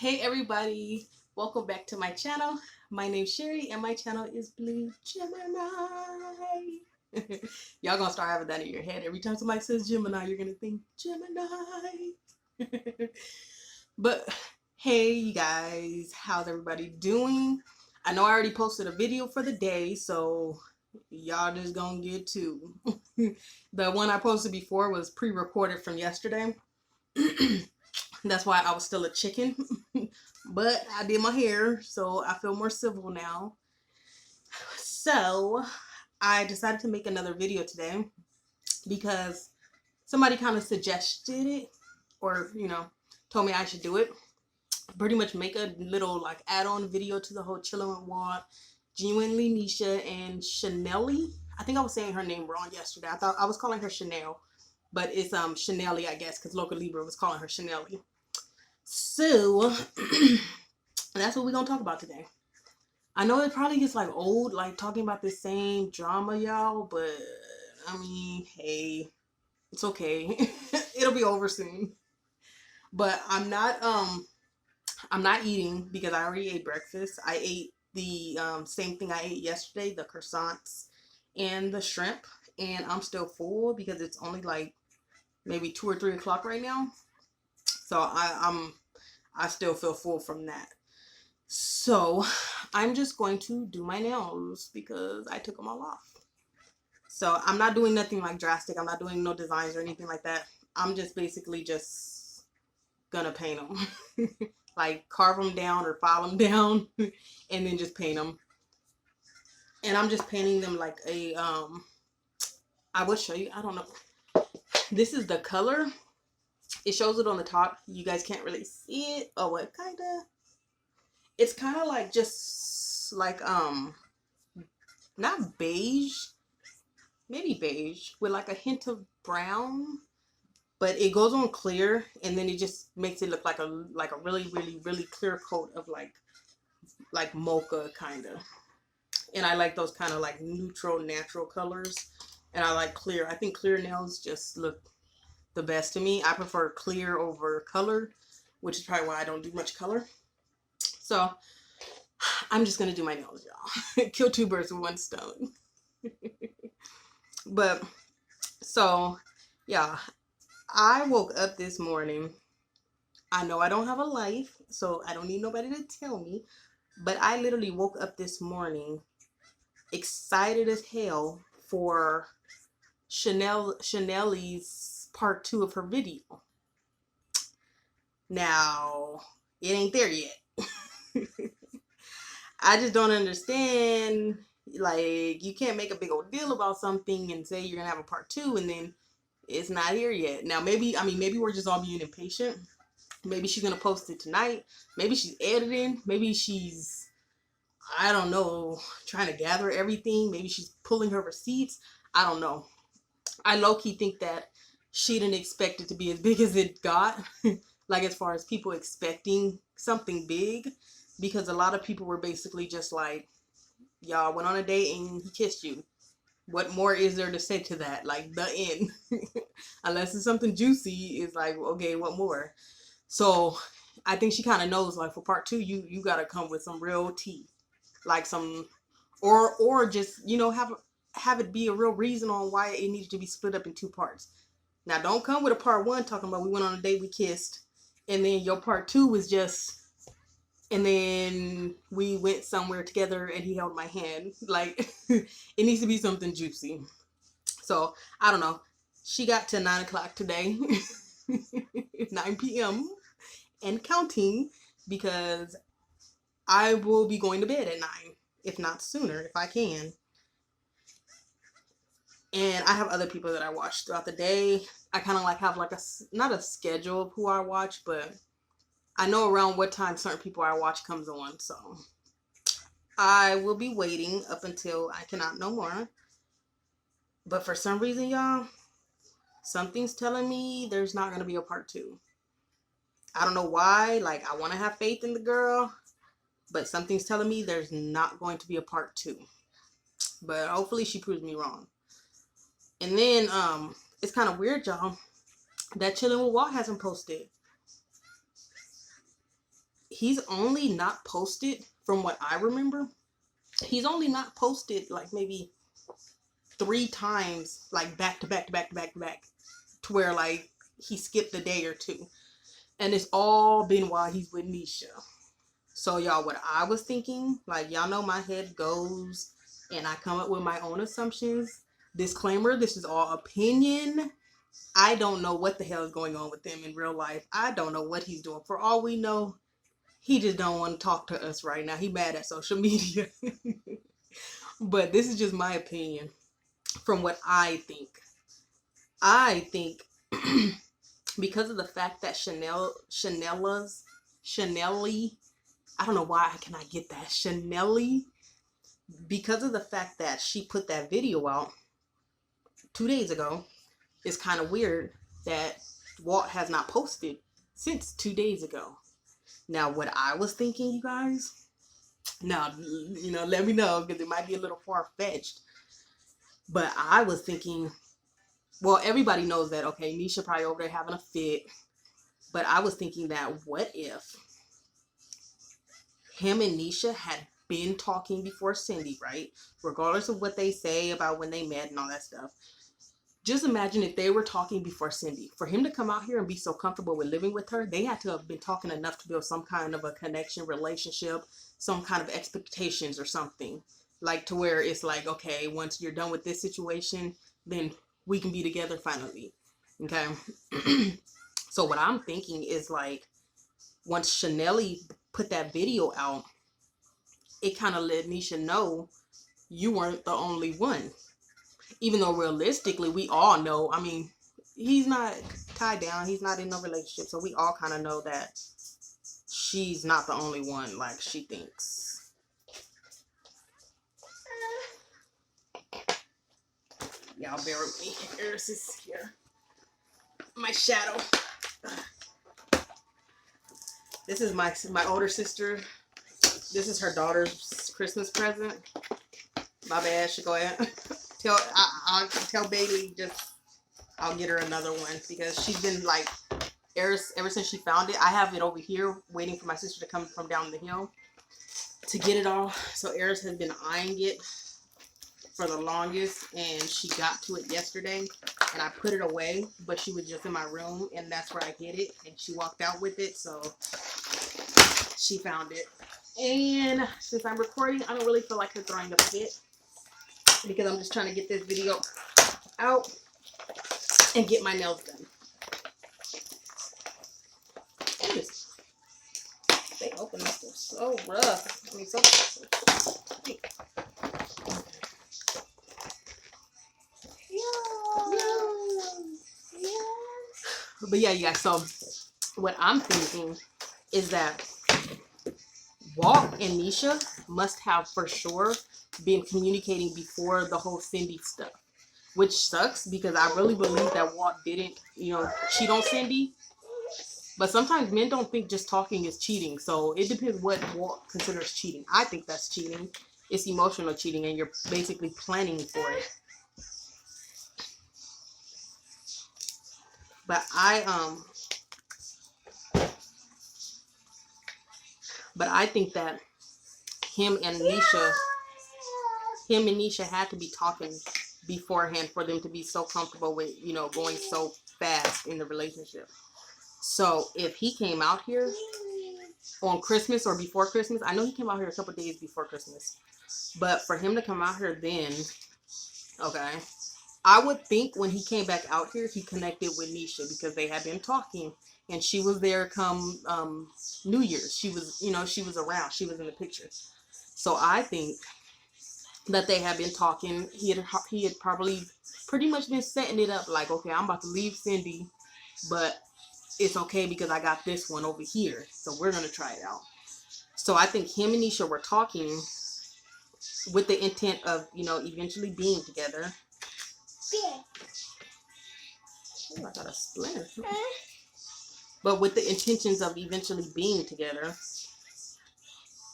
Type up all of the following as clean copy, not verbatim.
Hey everybody, welcome back to my channel. My name's Sherry and my channel is Blue Gemini. Y'all gonna start having that in your head. Every time somebody says Gemini, you're gonna think Gemini. But hey you guys, how's everybody doing? I know I already posted a video for the day, so y'all just gonna get two. The one I posted before was pre-recorded from yesterday. That's why I was still a chicken. But I did my hair, so I feel more civil now. So I decided to make another video today because somebody kind of suggested it, or told me I should do it. Pretty much make a little like add-on video to the whole Chillinwitwalt, Genuinely Nisha, and Chanelly. I think I was saying her name wrong yesterday. I thought I was calling her Chanel, but it's Chanelly, I guess, because Local Libra was calling her Chanelly. So that's what we're gonna talk about today. I know it probably gets like old, like talking about the same drama, y'all, but I mean, hey, it's okay. It'll be over soon. But I'm not eating because I already ate breakfast. I ate the same thing I ate yesterday, the croissants and the shrimp, and I'm still full because it's only like maybe 2 or 3 o'clock right now. So I still feel full from that. So I'm just going to do my nails because I took them all off. So I'm not doing nothing like drastic. I'm not doing no designs or anything like that. I'm just basically just gonna paint them. Like carve them down or file them down and then just paint them. And I'm just painting them like a, I will show you, I don't know. This is the color. It shows it on the top. You guys can't really see it. Oh, what kind of? It's kind of like just like not beige, maybe beige with like a hint of brown, but it goes on clear and then it just makes it look like a really clear coat of like mocha kind of. And I like those kind of like neutral natural colors, and I like clear. I think clear nails just look the best to me. I prefer clear over color, which is probably why I don't do much color. So I'm just gonna do my nails, y'all. Kill two birds with one stone. But so yeah, I woke up this morning. I know I don't have a life, so I don't need nobody to tell me, but I literally woke up this morning excited as hell for Chanelly's part 2 of her video. Now it ain't there yet. I just don't understand. Like, you can't make a big old deal about something and say you're gonna have a part 2 and then it's not here yet. Now maybe we're just all being impatient. Maybe she's gonna post it tonight. Maybe she's editing. Maybe she's, I don't know, trying to gather everything. Maybe she's pulling her receipts. I don't know. I low-key think that she didn't expect it to be as big as it got. Like, as far as people expecting something big, because a lot of people were basically just like, y'all went on a date and he kissed you. What more is there to say to that? Like, the end. Unless it's something juicy, it's like, okay, what more? So I think she kind of knows, like, for part 2, you gotta come with some real tea, like some, or just have it be a real reason on why it needed to be split up in 2 parts. Now, don't come with a part 1 talking about we went on a date, we kissed, and then your part 2 was just, and then we went somewhere together and he held my hand. Like, it needs to be something juicy. So, I don't know. She got to 9 o'clock today, 9 p.m. and counting, because I will be going to bed at 9, if not sooner, if I can. And I have other people that I watch throughout the day. I kind of like have like not a schedule of who I watch, but I know around what time certain people I watch comes on. So I will be waiting up until I cannot no more. But for some reason, y'all, something's telling me there's not going to be a part 2. I don't know why. Like, I want to have faith in the girl, but something's telling me there's not going to be a part 2. But hopefully she proves me wrong. And then it's kind of weird, y'all, that Chillinwitwalt hasn't posted. he's only not posted, from what I remember, he's only not posted like maybe 3 times, like back to back to back to back to back, to where like he skipped a day or two. And it's all been while he's with Nisha. So y'all, what I was thinking, like, y'all know my head goes and I come up with my own assumptions. Disclaimer, this is all opinion. I don't know what the hell is going on with them in real life. I don't know what he's doing. For all we know, he just don't want to talk to us right now. He mad at social media. But this is just my opinion from what I think. I think because of the fact that Chanelly, I don't know why can I get that, Chanelly, because of the fact that she put that video out 2 days ago, it's kind of weird that Walt has not posted since 2 days ago. Now, what I was thinking, you guys, now, you know, let me know, because it might be a little far-fetched, but I was thinking, well, everybody knows that, okay, Nisha probably over there having a fit, but I was thinking that what if him and Nisha had been talking before Cindy, right? Regardless of what they say about when they met and all that stuff. Just imagine if they were talking before Cindy. For him to come out here and be so comfortable with living with her, they had to have been talking enough to build some kind of a connection, relationship, some kind of expectations or something. Like to where it's like, okay, once you're done with this situation, then we can be together finally. Okay? So what I'm thinking is like, once Chanelly put that video out, it kind of let Nisha know you weren't the only one. Even though realistically, we all know, I mean, he's not tied down. He's not in no relationship. So we all kind of know that she's not the only one like she thinks. Y'all bear with me. Eris is here. My shadow. This is my older sister. This is her daughter's Christmas present. My bad. She go ahead. I'll tell Bailey I'll get her another one, because she's been like, ever since she found it. I have it over here waiting for my sister to come from down the hill to get it all. So Eris has been eyeing it for the longest, and she got to it yesterday, and I put it away, but she was just in my room, and that's where I hid it, and she walked out with it, so she found it. And since I'm recording, I don't really feel like her throwing a fit, because I'm just trying to get this video out and get my nails done. They open up, they're so rough. I mean, so thick. But yeah, so what I'm thinking is that Walt and Nisha must have for sure been communicating before the whole Cindy stuff, which sucks, because I really believe that Walt didn't, cheat on Cindy. But sometimes men don't think just talking is cheating, so it depends what Walt considers cheating. I think that's cheating. It's emotional cheating, and you're basically planning for it. But I think that him and Nisha had to be talking beforehand for them to be so comfortable with, going so fast in the relationship. So if he came out here on Christmas or before Christmas, I know he came out here a couple days before Christmas, but for him to come out here then, okay, I would think when he came back out here, he connected with Nisha because they had been talking, and she was there come New Year's. She was, she was around. She was in the picture. So I think that they had been talking. He had probably pretty much been setting it up like, okay, I'm about to leave Cindy, but it's okay because I got this one over here. So we're going to try it out. So I think him and Nisha were talking with the intent of, eventually being together. Oh, I got a splinter. But with the intentions of eventually being together.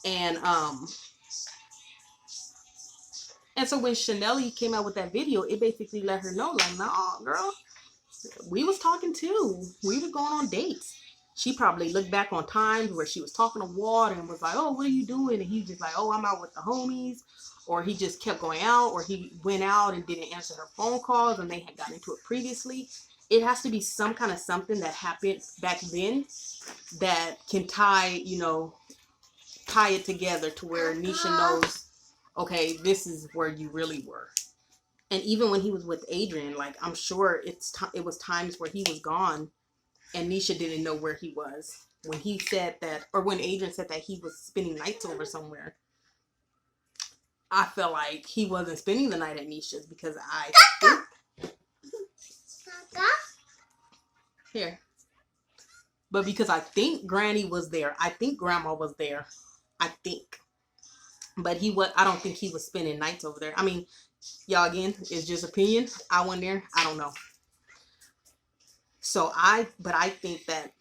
And so when Chanelly came out with that video, it basically let her know, like, nah, girl, we was talking too. We were going on dates. she probably looked back on times where she was talking to Walt and was like, oh, what are you doing? And he was just like, oh, I'm out with the homies. Or he just kept going out, or he went out and didn't answer her phone calls and they had gotten into it previously. It has to be some kind of something that happened back then that can tie, you know, tie it together to where Nisha knows, okay, this is where you really were. And even when he was with Adrian, like, I'm sure it was times where he was gone and Nisha didn't know where he was. When he said that, or when Adrian said that he was spending nights over somewhere, I felt like he wasn't spending the night at Nisha's because I think... Here. But because I think Granny was there. I think Grandma was there. I think. But I don't think he was spending nights over there. I mean, y'all, again, it's just opinion. I went there. I don't know. But I think that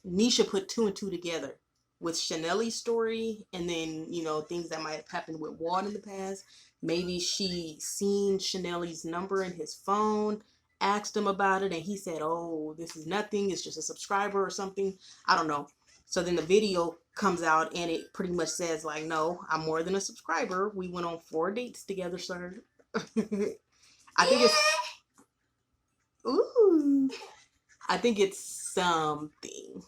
Nisha put 2 and 2 together with Chanel's story, and then, you know, things that might have happened with Walt in the past. Maybe she seen Chanel's number in his phone, asked him about it, and he said, oh, this is nothing, it's just a subscriber or something. I don't know. So then the video comes out and it pretty much says like, no, I'm more than a subscriber. We went on 4 dates together, sir. I think it's... Ooh. I think it's something.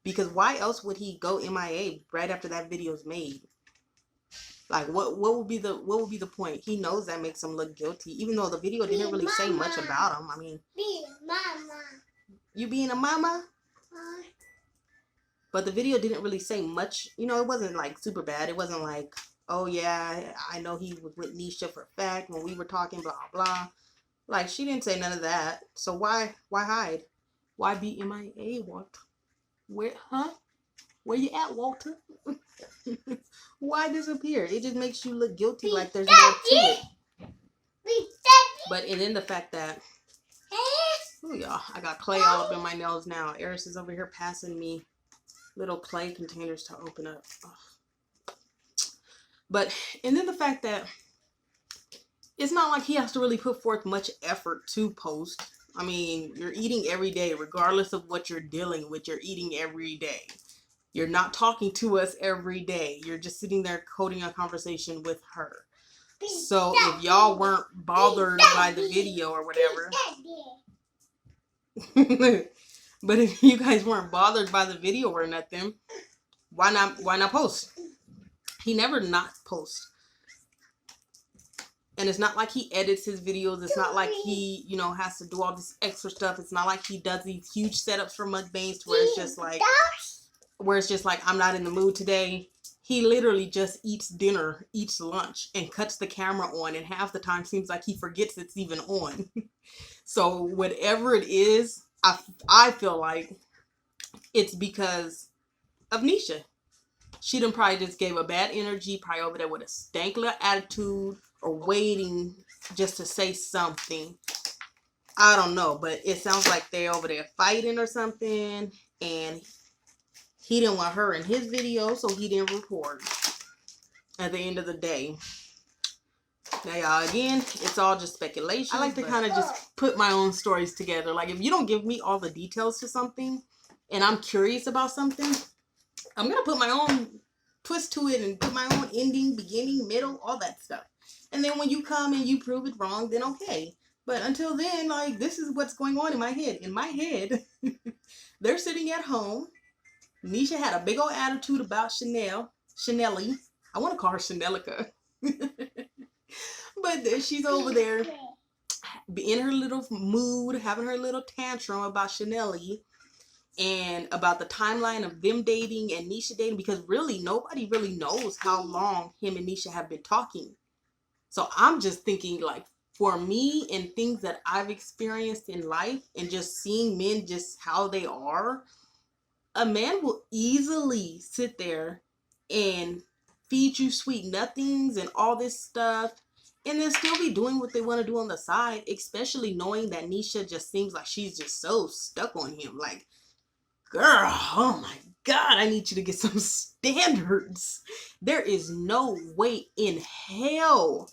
Because why else would he go MIA right after that video is made? Like, what would be the point? He knows that makes him look guilty, even though the video didn't really say much about him. I mean, mama. You being a mama? But the video didn't really say much. You know, it wasn't like super bad. It wasn't like, oh yeah, I know he was with Nisha for a fact when we were talking, blah blah. Like, she didn't say none of that. So why hide? Why be MIA, Walt? Where you at, Walter? Why disappear? It just makes you look guilty, like there's more to it. But and then the fact that, oh y'all, I got clay all up in my nails now. Eris is over here passing me little clay containers to open up. Ugh. But and then the fact that it's not like he has to really put forth much effort to post. I mean, you're eating every day, regardless of what you're dealing with. You're eating every day. You're not talking to us every day. You're just sitting there coding a conversation with her. So if y'all weren't bothered by the video or whatever, but if you guys weren't bothered by the video or nothing, why not post? He never not posts. And it's not like he edits his videos. It's not like he, you know, has to do all this extra stuff. It's not like he does these huge setups for mukbangs where it's just like, I'm not in the mood today. He literally just eats dinner, eats lunch, and cuts the camera on. And half the time seems like he forgets it's even on. So whatever it is, I feel like it's because of Nisha. She done probably just gave a bad energy, probably over there with a stank little attitude, or waiting just to say something. I don't know, but it sounds like they're over there fighting or something, and he didn't want her in his video, so he didn't record at the end of the day. Now, y'all, again, it's all just speculation. I like to kind of just put my own stories together. Like, if you don't give me all the details to something, and I'm curious about something, I'm going to put my own twist to it and put my own ending, beginning, middle, all that stuff. And then when you come and you prove it wrong, then okay. But until then, like, this is what's going on in my head. In my head, they're sitting at home. Nisha had a big old attitude about Chanelly. I want to call her Chanelica. But she's over there in her little mood, having her little tantrum about Chanelly and about the timeline of them dating and Nisha dating, because really nobody really knows how long him and Nisha have been talking. So I'm just thinking, like, for me and things that I've experienced in life and just seeing men just how they are, a man will easily sit there and feed you sweet nothings and all this stuff and then still be doing what they want to do on the side, especially knowing that Nisha just seems like she's just so stuck on him. Like, girl, oh my God, I need you to get some standards. There is no way in hell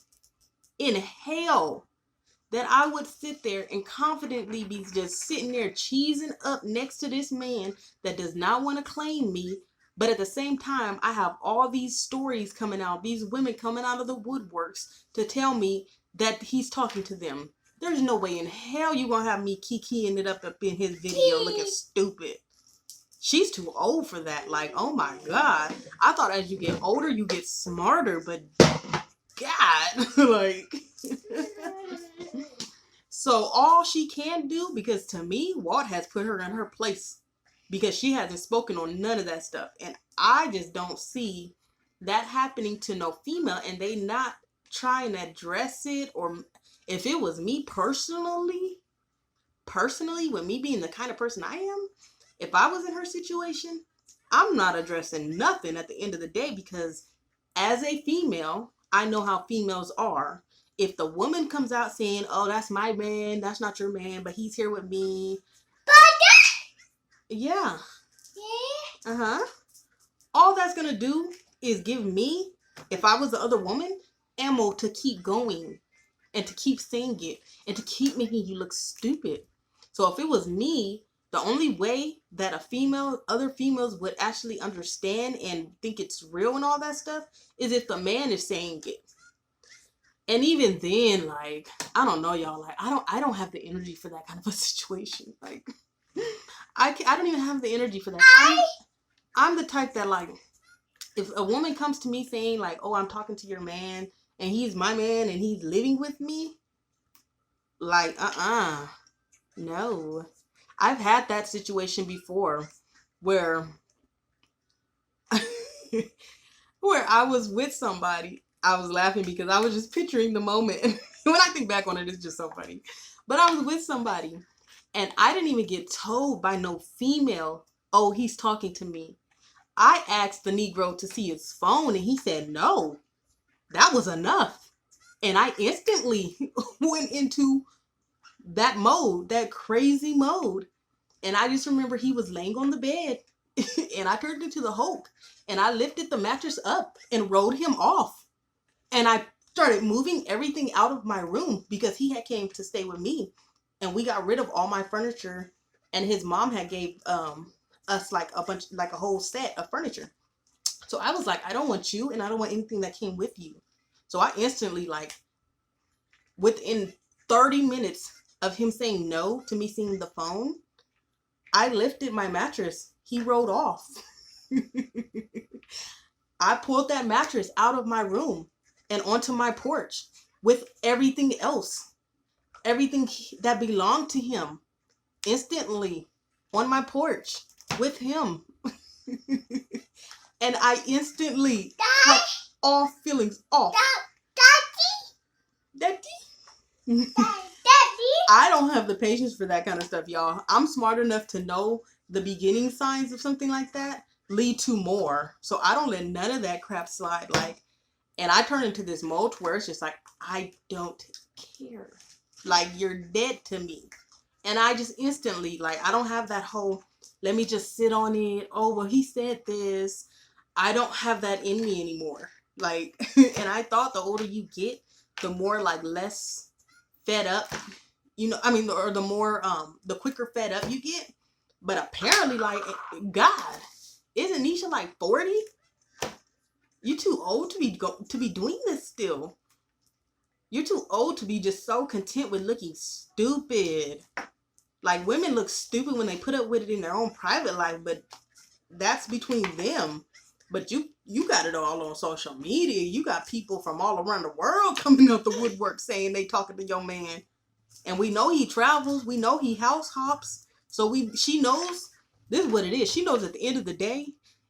that I would sit there and confidently be just sitting there cheesing up next to this man that does not want to claim me. But at the same time, I have all these stories coming out, these women coming out of the woodworks to tell me that he's talking to them. There's no way in hell you gonna have me kikiing it up in his video looking stupid. She's too old for that. Like, oh my God. I thought as you get older, you get smarter, but God, like... So all she can do, because to me, Walt has put her in her place because she hasn't spoken on none of that stuff. And I just don't see that happening to no female, and they not try and address it. Or if it was me personally, with me being the kind of person I am, if I was in her situation, I'm not addressing nothing at the end of the day, because as a female, I know how females are. If the woman comes out saying, oh, that's my man, that's not your man, but he's here with me. Yeah. Uh-huh. All that's going to do is give me, if I was the other woman, ammo to keep going and to keep saying it and to keep making you look stupid. So if it was me, the only way that other females would actually understand and think it's real and all that stuff is if the man is saying it. And even then, like, I don't know, y'all. Like, I don't have the energy for that kind of a situation. Like, I don't even have the energy for that. I'm the type that, like, if a woman comes to me saying, like, oh, I'm talking to your man and he's my man and he's living with me, like, no. I've had that situation before where where I was with somebody. I was laughing because I was just picturing the moment. When I think back on it, it's just so funny. But I was with somebody and I didn't even get told by no female, oh, he's talking to me. I asked the Negro to see his phone and he said no. That was enough. And I instantly went into that mode, that crazy mode. And I just remember he was laying on the bed and I turned into the Hulk and I lifted the mattress up and rode him off. And I started moving everything out of my room because he had came to stay with me. And we got rid of all my furniture. And his mom had gave us like a whole set of furniture. So I was like, I don't want you and I don't want anything that came with you. So I instantly, like, within 30 minutes of him saying no to me seeing the phone, I lifted my mattress. He rode off. I pulled that mattress out of my room and onto my porch with everything else. Everything that belonged to him. Instantly on my porch with him. And I instantly cut all feelings off. Daddy? I don't have the patience for that kind of stuff, y'all. I'm smart enough to know the beginning signs of something like that lead to more. So I don't let none of that crap slide. Like, and I turn into this mode where it's just like, I don't care. Like, you're dead to me. And I just instantly, like, I don't have that whole, let me just sit on it. Oh, well, he said this. I don't have that in me anymore. Like, and I thought the older you get, the more, like, less fed up, you know, I mean, or the more, the quicker fed up you get. But apparently, like, God, isn't Nisha like 40? You're too old to be doing this still. You're too old to be just so content with looking stupid. Like, women look stupid when they put up with it in their own private life, but that's between them. But you got it all on social media. You got people from all around the world coming out the woodwork saying they talking to your man. And we know he travels. We know he house hops. So she knows, this is what it is. She knows at the end of the day,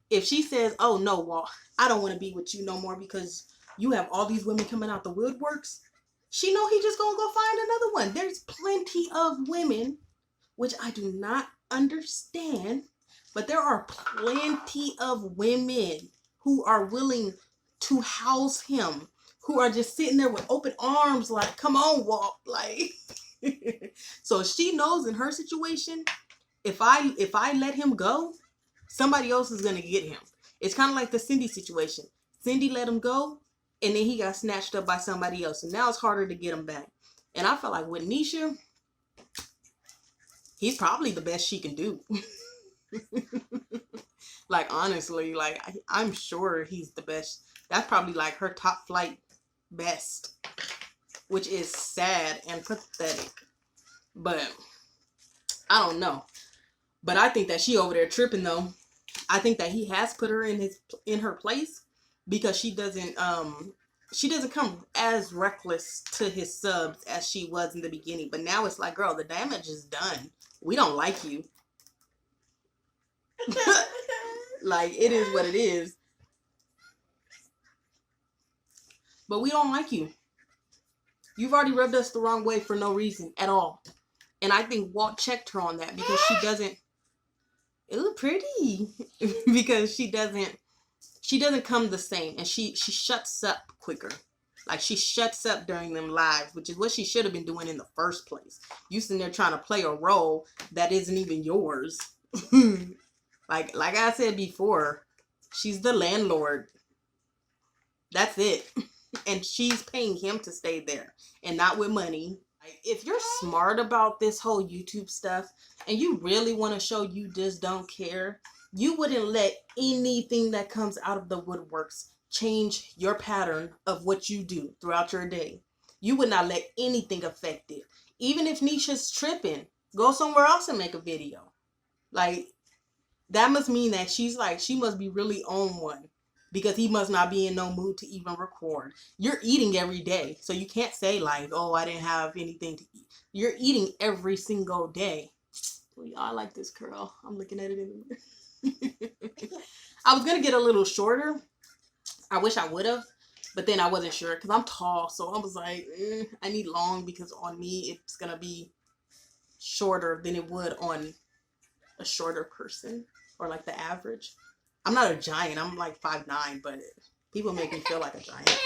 if she says, oh no, Walt, I don't want to be with you no more because you have all these women coming out the woodworks, she know he just gonna go find another one. There's plenty of women, which I do not understand, but there are plenty of women who are willing to house him, who are just sitting there with open arms like, come on, Walt. Like, so she knows in her situation, if I let him go, somebody else is going to get him. It's kind of like the Cindy situation. Cindy let him go, and then he got snatched up by somebody else. And now it's harder to get him back. And I feel like with Nisha, he's probably the best she can do. Like, honestly, like, I'm sure he's the best. That's probably like her top flight best, which is sad and pathetic. But I don't know. But I think that she over there tripping though. I think that he has put her in her place because she doesn't come as reckless to his subs as she was in the beginning. But now it's like, girl, the damage is done. We don't like you. Like, it is what it is. But we don't like you. You've already rubbed us the wrong way for no reason at all. And I think Walt checked her on that because she doesn't. It look pretty. Because she doesn't come the same. And she shuts up quicker. Like, she shuts up during them lives, which is what she should have been doing in the first place. You sitting there trying to play a role that isn't even yours. Like I said before, she's the landlord. That's it. And she's paying him to stay there and not with money. If you're smart about this whole YouTube stuff and you really want to show you just don't care, you wouldn't let anything that comes out of the woodworks change your pattern of what you do throughout your day. You would not let anything affect it. Even if Nisha's tripping, go somewhere else and make a video. Like, that must mean that she must be really on one. Because he must not be in no mood to even record. You're eating every day. So you can't say like, oh, I didn't have anything to eat. You're eating every single day. Well, I like this curl. I'm looking at it in the mirror. I was going to get a little shorter. I wish I would have. But then I wasn't sure because I'm tall. So I was like, I need long because on me it's going to be shorter than it would on a shorter person or like the average. I'm not a giant. I'm like 5'9", but people make me feel like a giant.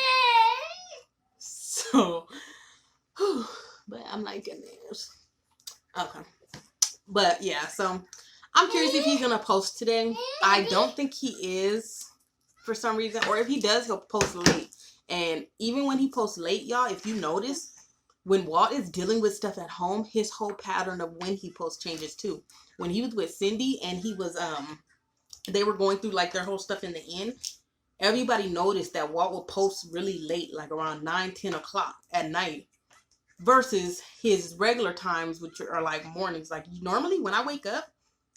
So, but I'm like, goodness. Okay. But yeah, so I'm curious if he's going to post today. I don't think he is for some reason. Or if he does, he'll post late. And even when he posts late, y'all, if you notice, when Walt is dealing with stuff at home, his whole pattern of when he posts changes too. When he was with Cindy and he was, they were going through like their whole stuff in the inn, everybody noticed that Walt would post really late, like around 9-10 o'clock at night, versus his regular times, which are like mornings. Like, normally when I wake up,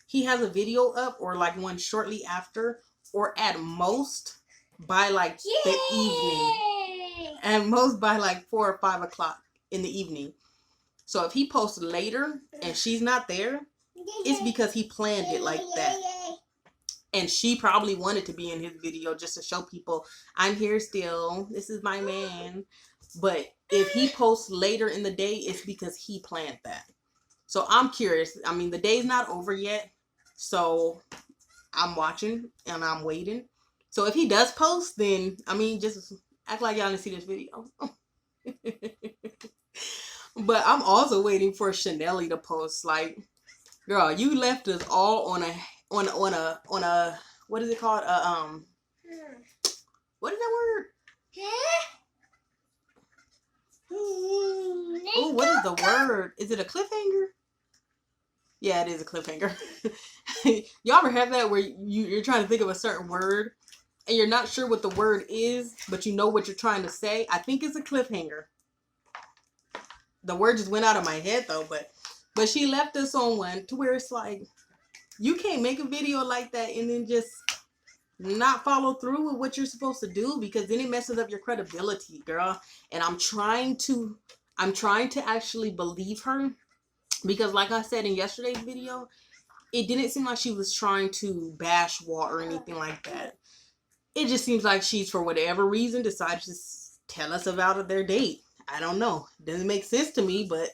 he has a video up or like one shortly after, or at most by like the evening, and most by like 4 or 5 o'clock in the evening. So if he posts later and she's not there, it's because he planned it like that. And she probably wanted to be in his video just to show people, I'm here still. This is my man. But if he posts later in the day, it's because he planned that. So I'm curious. I mean, the day's not over yet. So I'm watching and I'm waiting. So if he does post, then, I mean, just act like y'all didn't see this video. But I'm also waiting for Chanelli to post. Like, girl, you left us all on a what is it called? What is that word? Oh, what is the word? Is it a cliffhanger? Yeah, it is a cliffhanger. Y'all ever have that where you're trying to think of a certain word and you're not sure what the word is, but you know what you're trying to say? I think it's a cliffhanger. The word just went out of my head though, but she left us on one to where it's like, you can't make a video like that and then just not follow through with what you're supposed to do, because then it messes up your credibility, girl. And I'm trying to actually believe her, because like I said in yesterday's video, it didn't seem like she was trying to bash Walt or anything like that. It just seems like she's, for whatever reason, decided to tell us about their date. I don't know. Doesn't make sense to me, but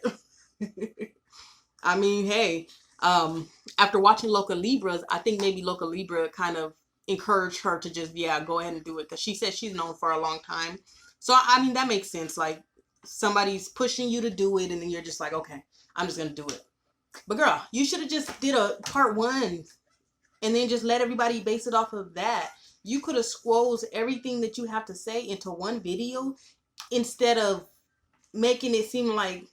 I mean, hey, after watching Local Libras, I think maybe Local Libra kind of encouraged her to just, go ahead and do it. Because she said she's known for a long time. So, I mean, that makes sense. Like, somebody's pushing you to do it, and then you're just like, okay, I'm just going to do it. But girl, you should have just did a part 1 and then just let everybody base it off of that. You could have squozed everything that you have to say into one video instead of making it seem like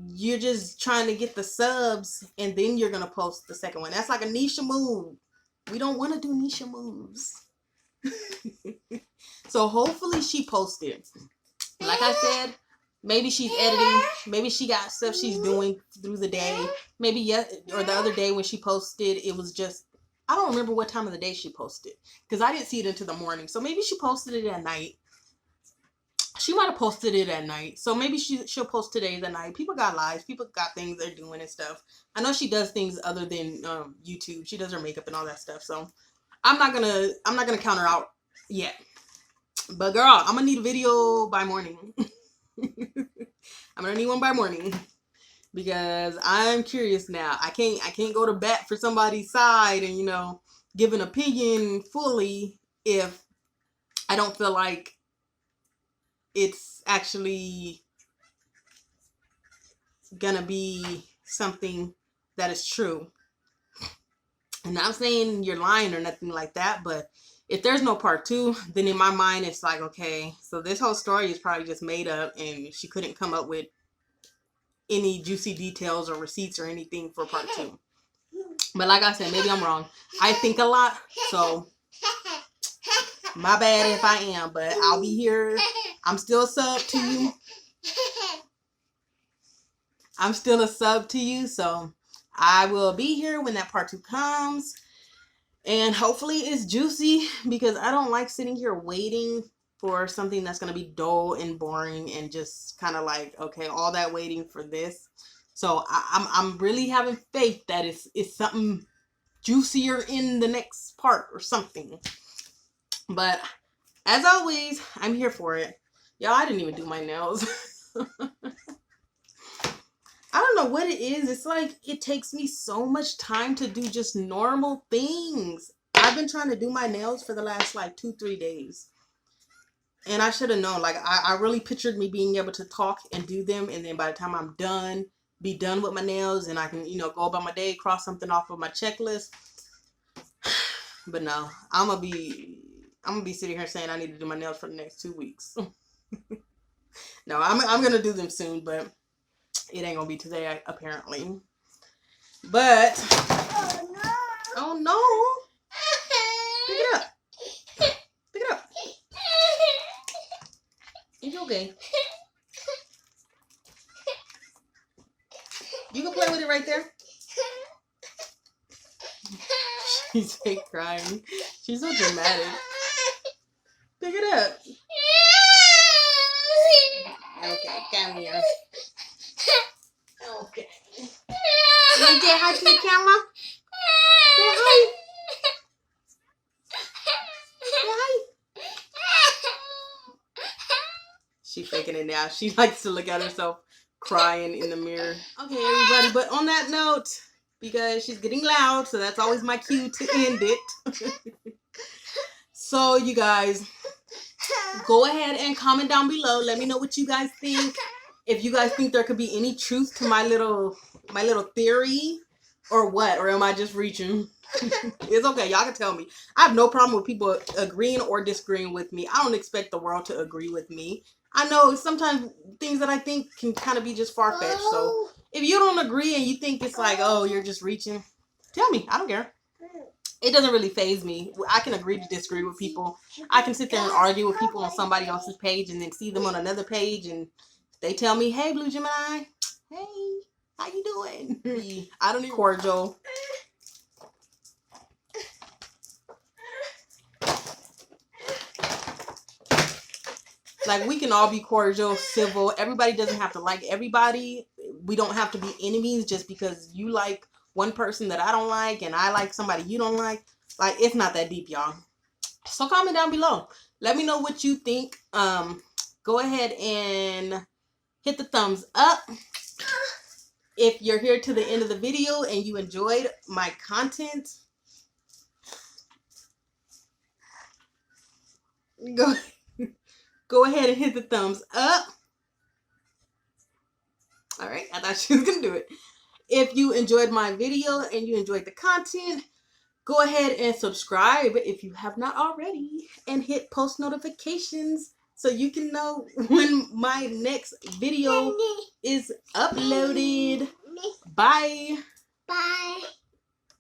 you're just trying to get the subs and then you're gonna post the second one. That's like a Nisha move. We don't want to do Nisha moves. So hopefully she posted. Like I said, maybe she's editing. Maybe she got stuff she's doing through the day. Maybe or the other day when she posted, it was just, I don't remember what time of the day she posted because I didn't see it until the morning. So maybe she posted it at night. She might have posted it at night. So maybe she'll post today the night. People got lives. People got things they're doing and stuff. I know she does things other than YouTube. She does her makeup and all that stuff. So I'm not gonna count her out yet. But girl, I'm gonna need a video by morning. I'm gonna need one by morning because I'm curious now. I can't go to bat for somebody's side and, you know, give an opinion fully if I don't feel like it's actually gonna be something that is true. And not saying you're lying or nothing like that, but if there's no part 2, then in my mind it's like, okay, so this whole story is probably just made up and she couldn't come up with any juicy details or receipts or anything for part 2. But like I said, maybe I'm wrong. I think a lot, so my bad if I am, but I'll be here. I'm still a sub to you. I'm still a sub to you, so I will be here when that part 2 comes. And hopefully it's juicy because I don't like sitting here waiting for something that's going to be dull and boring and just kind of like, okay, all that waiting for this. So I'm really having faith that it's something juicier in the next part or something. But as always, I'm here for it. Y'all, I didn't even do my nails. I don't know what it is. It's like it takes me so much time to do just normal things. I've been trying to do my nails for the last like 2-3 days. And I should have known. Like I really pictured me being able to talk and do them. And then by the time I'm done, be done with my nails and I can, you know, go about my day, cross something off of my checklist. But no, I'm gonna be sitting here saying I need to do my nails for the next 2 weeks. No, I'm gonna do them soon, but it ain't gonna be today, apparently. But oh no! Pick it up. Pick it up. It's okay. You can play with it right there. She's fake crying. She's so dramatic. Pick it up. Okay, come here. Okay. You want to say hi to the camera? Say hi. Say hi. She's faking it now. She likes to look at herself crying in the mirror. Okay, everybody. But on that note, because she's getting loud, so that's always my cue to end it. So, you guys, go ahead and comment down below. Let me know what you guys think. If you guys think there could be any truth to my little theory or what, or am I just reaching? It's okay. Y'all can tell me. I have no problem with people agreeing or disagreeing with me. I don't expect the world to agree with me. I know sometimes things that I think can kind of be just far-fetched. So if you don't agree and you think it's like, oh, you're just reaching, tell me. I don't care. It doesn't really faze me. I can agree to disagree with people. I can sit there and argue with people on somebody else's page and then see them on another page and they tell me, hey, Blue Gemini, hey, how you doing? I don't need cordial. Like, we can all be cordial, civil. Everybody doesn't have to like everybody. We don't have to be enemies just because you like one person that I don't like and I like somebody you don't like. Like, it's not that deep, y'all. So comment down below. Let me know what you think. Go ahead and hit the thumbs up. If you're here to the end of the video and you enjoyed my content, go ahead and hit the thumbs up. All right, I thought she was going to do it. If you enjoyed my video and you enjoyed the content, go ahead and subscribe if you have not already and hit post notifications so you can know when my next video is uploaded. Bye. Bye.